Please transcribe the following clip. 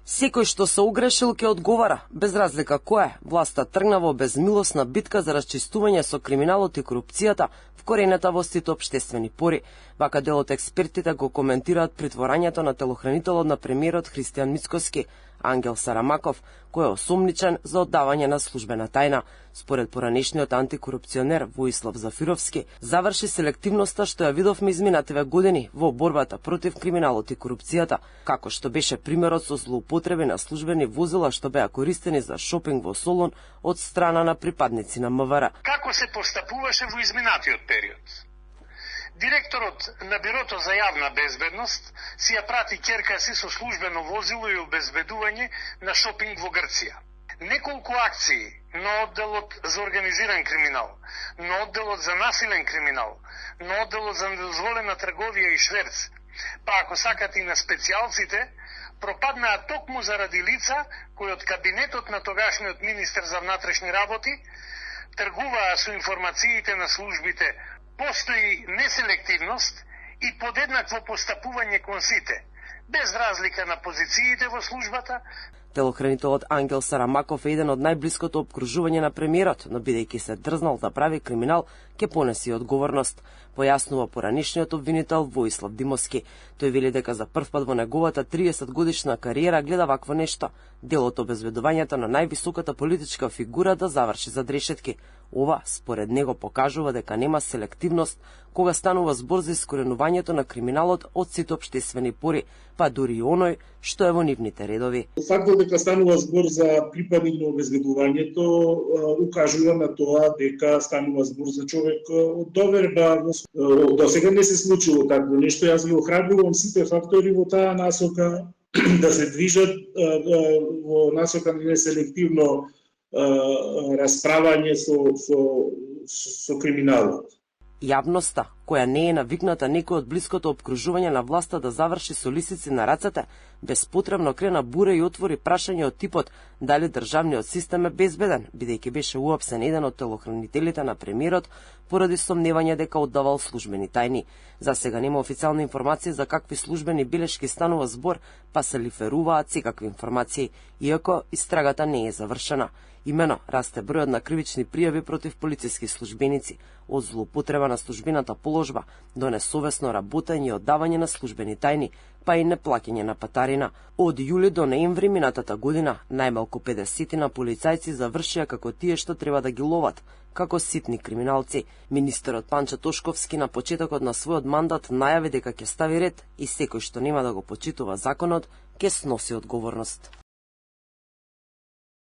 Секој што се огрешил ќе одговара, без разлика кој е. Власта тргна во безмилосна битка за расчистување со криминалот и корупцијата вкоренета во сите општествени пори. Вака дел од експертите го коментираат притворањето на телохранителот на премиерот Христијан Мицкоски, Ангел Сарамаков, кој е осомничен за оддавање на службена тајна. Според поранешниот антикорупционер Воислав Зафировски, заврши селективноста што ја видовме изминативе години во борбата против криминалот и корупцијата, како што беше примерот со злоупотреби на службени возила што беа користени за шопинг во Солун од страна на припадници на МВР. Како се постапуваше во изминатиот период? Директорот на Бирото за јавна безбедност си ја прати ќерка си со службено возило и обезбедување на шопинг во Грција. Неколку акции на одделот за организиран криминал, на одделот за насилен криминал, на одделот за недозволена трговија и шверц, па ако сакате и на специјалците, пропаднаа токму заради лица кои од кабинетот на тогашниот министер за внатрешни работи тргуваа со информациите на службите. Постои неселективност и подеднакво постапување кон сите, без разлика на позициите во службата. Телохранителот Ангел Сарамаков е еден од најблиското обкружување на премиерот, но бидејќи се дрзнал да прави криминал, ќе понеси одговорност, појаснува поранешниот обвинител Воислав Димовски. Тој вели дека за прв пат во неговата 30-годишна кариера гледа вакво нешто, дел од обезбедувањето на највисоката политичка фигура да заврши за решетки. Ова, според него, покажува дека нема селективност кога станува збор за искоренувањето на криминалот од сите општествени пори, па дури и оној што е во нивните редови. Фактот дека станува збор за припадник на обезбедувањето укажува на тоа дека станува збор за човек од доверба. До сега не се случило такво нешто. Јас ги охрабрувам сите фактори во таа насока да се движат во насока на неселективно расправање со криминалот. Јавноста, која не е навикната некој од блиското обкружување на власта да заврши со лисици на рацете, безпотребно крена буре и отвори прашање од типот дали државниот систем е безбеден, бидејќи беше уапсен еден од телохранителите на премиерот поради сомневање дека оддавал службени тајни. За сега нема официјална информација за какви службени белешки станува збор, па се лиферуваат секакви информации, иако истрагата не е завршена. Имено расте бројот на кривични пријави против полициски службеници, од злоупотреба на службената положба до несовесно работење и оддавање на службени тајни, па и неплаќање на патарина. Од јули до ноември минатата година најмалку 50 на полицајци завршија како тие што треба да ги ловат, како ситни криминалци. Министерот Панчо Тошковски на почетокот на својот мандат најави дека ќе стави ред и секој што нема да го почитува законот ќе сноси одговорност.